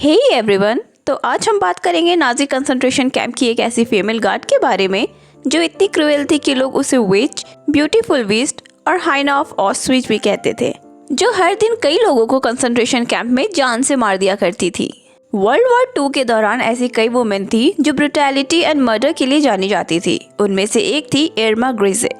Hey everyone, तो आज हम बात करेंगे नाजी कंसंट्रेशन कैंप की एक ऐसी फीमेल गार्ड के बारे में जो इतनी क्रूएल थी कि लोग उसे विच, ब्यूटीफुल बीस्ट और हाइना ऑफ ऑस्ट्रिच भी कहते थे, जो हर दिन कई लोगों को कंसंट्रेशन कैंप में जान से मार दिया करती थी। वर्ल्ड वॉर 2 के दौरान ऐसी कई वुमेन थी जो ब्रुटैलिटी एंड मर्डर के लिए जानी जाती थी। उनमें से एक थी इरमा ग्रीजे।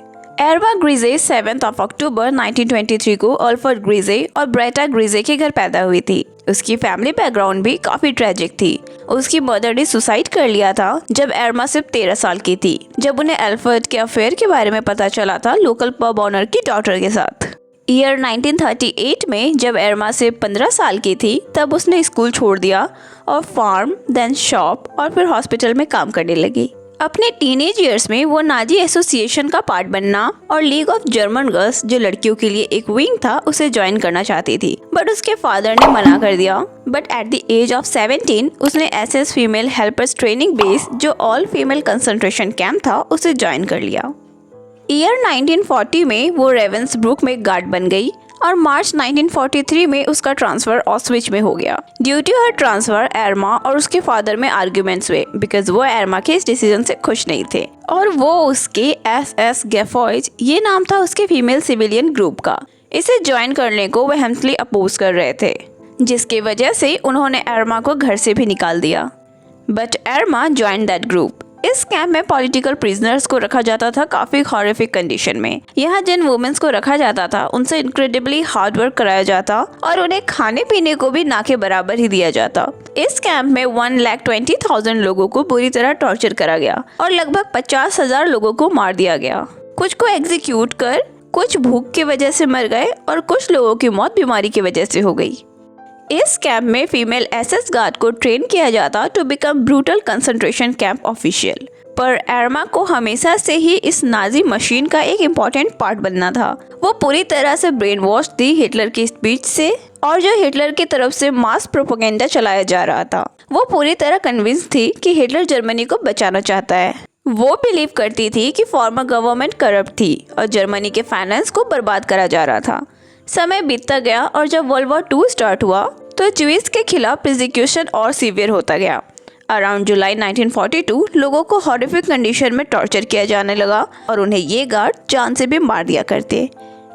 इरमा ग्रीजे 7 अक्टूबर 1923 को अल्फ्रेड ग्रीजे और ब्रेटा ग्रीजे के घर पैदा हुई थी। उसकी फैमिली बैकग्राउंड भी काफी ट्रेजिक थी। उसकी मदर ने सुसाइड कर लिया था जब इरमा सिर्फ 13 साल की थी, जब उन्हें अल्फ्रेड के अफेयर के बारे में पता चला था लोकल पब ऑनर की डॉटर के साथ। ईयर 1938 में जब इरमा सिर्फ 15 साल की थी, तब उसने स्कूल छोड़ दिया और फार्म, देन शॉप और फिर हॉस्पिटल में काम करने लगी। अपने टीनेज ईयर्स में वो नाजी एसोसिएशन का पार्ट बनना और लीग ऑफ जर्मन गर्ल्स, जो लड़कियों के लिए एक विंग था, उसे ज्वाइन करना चाहती थी, बट उसके फादर ने मना कर दिया। But at the age of 17 उसने SS female helpers training base, जो ऑल फीमेल कंसंट्रेशन कैंप था, उसे ज्वाइन कर लिया। ईयर 1940 में वो रेवेंसब्रुक में गार्ड बन गई और मार्च 1943 में उसका ट्रांसफर ऑस्विच में हो गया। ड्यू टू हर ट्रांसफर इरमा और उसके फादर में आर्ग्यूमेंट्स हुए, बिकॉज वो इरमा के इस डिसीजन से खुश नहीं थे और वो उसके एसएस गेफॉइज, ये नाम था उसके फीमेल सिविलियन ग्रुप का, इसे ज्वाइन करने को वेहेमेंटली अपोज कर रहे थे, जिसकी वजह से उन्होंने इरमा को घर से भी निकाल दिया। But IRMA join that group. इस कैंप में पॉलिटिकल प्रिजनर्स को रखा जाता था काफी हॉरिफिक कंडीशन में। यहाँ जिन वुमेन्स को रखा जाता था उनसे इनक्रेडिबली हार्ड वर्क कराया जाता और उन्हें खाने पीने को भी ना के बराबर ही दिया जाता। इस कैंप में 1,20,000 लोगों को बुरी तरह टॉर्चर करा गया और लगभग 50,000 लोगों को मार दिया गया। कुछ को एग्जीक्यूट कर, कुछ भूख की वजह से मर गए और कुछ लोगों की मौत बीमारी की वजह से हो गई। इस कैंप में फीमेल एसएस गार्ड को ट्रेन किया जाता to become brutal concentration camp official. पर इरमा को हमेशा से ही इस नाजी मशीन का एक इम्पोर्टेंट पार्ट बनना था। वो पूरी तरह से ब्रेन वॉश थी हिटलर की स्पीच से और जो हिटलर की तरफ से मास प्रोपेगेंडा चलाया जा रहा था। वो पूरी तरह कन्विंस थी कि हिटलर जर्मनी को बचाना चाहता है। वो बिलीव करती थी कि फॉर्मर गवर्नमेंट करप्ट थी और जर्मनी के फाइनेंस को बर्बाद करा जा रहा था। समय बीतता गया और जब वर्ल्ड वॉर 2 स्टार्ट हुआ तो ज्यूइश के खिलाफ प्रोसिक्यूशन और सीवियर होता गया। अराउंड जुलाई 1942 लोगों को हॉरिफिक कंडीशन में टॉर्चर किया जाने लगा और उन्हें ये गार्ड जान से भी मार दिया करते।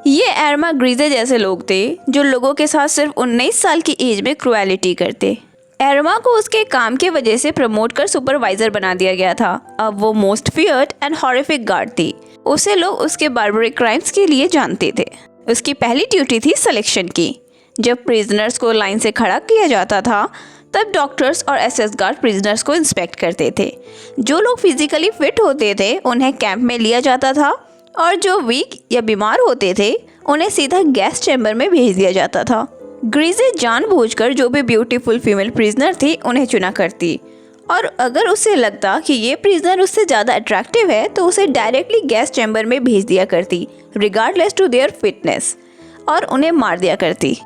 ये इरमा ग्रीजे जैसे लोग थे जो लोगों के साथ सिर्फ 19 साल की एज में क्रूएलिटी करते। इरमा को उसके काम की वजह से प्रमोट कर सुपरवाइजर बना दिया गया था। अब वो most feared and horrific guard थी। उसे लोग उसके बार्बरिक क्राइम्स के लिए जानते थे। उसकी पहली ड्यूटी थी सिलेक्शन की। जब प्रिजनर्स को लाइन से खड़ा किया जाता था तब डॉक्टर्स और एसएस गार्ड प्रिजनर्स को इंस्पेक्ट करते थे। जो लोग फिजिकली फिट होते थे उन्हें कैंप में लिया जाता था और जो वीक या बीमार होते थे उन्हें सीधा गैस चैम्बर में भेज दिया जाता था। ग्रीजे जानबूझकर जो भी ब्यूटीफुल फीमेल प्रिजनर थी उन्हें चुना करती और अगर उसे लगता कि ये प्रिजनर उससे ज़्यादा अट्रैक्टिव है तो उसे डायरेक्टली गैस चैम्बर में भेज दिया करती, रिगार्डलेस टू देयर फिटनेस, और उन्हें मार दिया करती।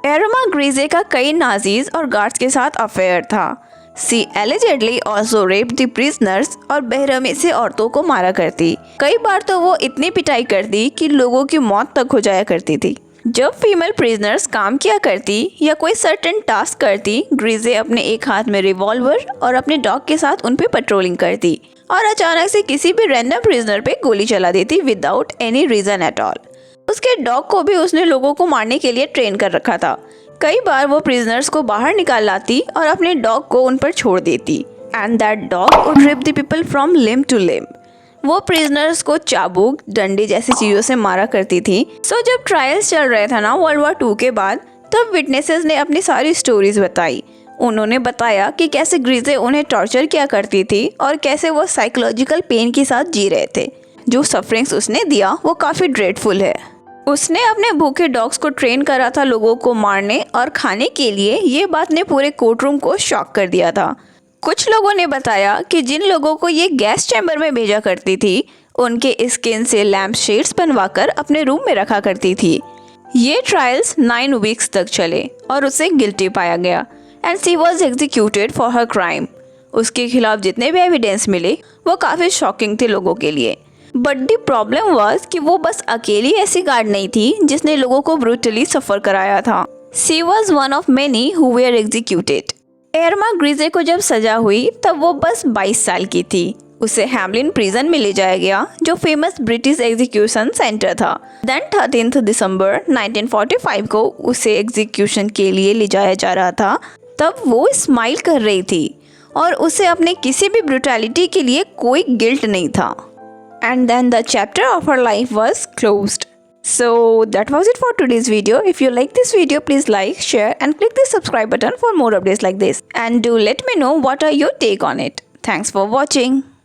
इरमा ग्रीजे का कई नाजीज और गार्ड्स के साथ अफेयर था। She allegedly also raped the prisoners और बेरहमी से औरतों को मारा करती। कई बार तो वो इतनी पिटाई करती कि लोगों की मौत तक हो जाया करती थी। जब फीमेल प्रिजनर्स काम किया करती या कोई सर्टेन टास्क करती, ग्रीजे अपने एक हाथ में रिवॉल्वर और अपने डॉग के साथ उन पे पेट्रोलिंग करती और अचानक से किसी भी रैंडम प्रिजनर पे गोली चला देती without any reason at all. उसके डॉग को भी उसने लोगों को मारने के लिए ट्रेन कर रखा था। कई बार वो प्रिजनर्स को बाहर निकाल लाती और अपने डॉग को उन पर छोड़ देती and that dog would rip the people from limb to limb. वो प्रिजनर्स को चाबुक, डंडे जैसी चीजों से मारा करती थी। सो जब ट्रायल्स चल रहे थे ना वर्ल्ड वॉर 2 के बाद, तब विटनेसेस ने अपनी सारी स्टोरीज बताई। उन्होंने बताया कि कैसे ग्रीजे उन्हें टॉर्चर किया करती थी और कैसे वो साइकोलॉजिकल पेन के साथ जी रहे थे। जो सफरिंग्स उसने दिया वो काफी ड्रेडफुल है। उसने अपने भूखे डॉग्स को ट्रेन करा था लोगों को मारने और खाने के लिए। ये बात ने पूरे कोर्टरूम को शॉक कर दिया था। कुछ लोगों ने बताया कि जिन लोगों को ये गैस चैम्बर में भेजा करती थी उनके स्किन से लैम्प शेड्स बनवाकर अपने रूम में रखा करती थी। ये ट्रायल्स 9 वीक्स तक चले और उसे गिल्टी पाया गया and she was executed for her crime. उसके खिलाफ जितने भी एविडेंस मिले वो काफ़ी शॉकिंग थे लोगों के लिए। बट द प्रॉब्लम वाज कि वो बस अकेली ऐसी गार्ड नहीं थी जिसने लोगों को ब्रूटली सफ़र कराया था। She was one of many who were executed. Irma Grese को जब सजा हुई तब वो बस 22 साल की थी। उसे हैमलिन प्रिजन में ले जाया गया, जो फेमस ब्रिटिश एग्जीक्यूशन सेंटर था। देन 13 दिसंबर 1945 को उसे एग्जीक्यूशन के लिए ले जाया जा रहा था। तब वो स्माइल कर रही थी और उसे अपने किसी भी ब्रूटैलिटी के लिए कोई गिल्ट नहीं था। And then the chapter of her life was closed. So that was it for today's video. If you like this video, please like, share and click the subscribe button for more updates like this. And do let me know what are your take on it. Thanks for watching.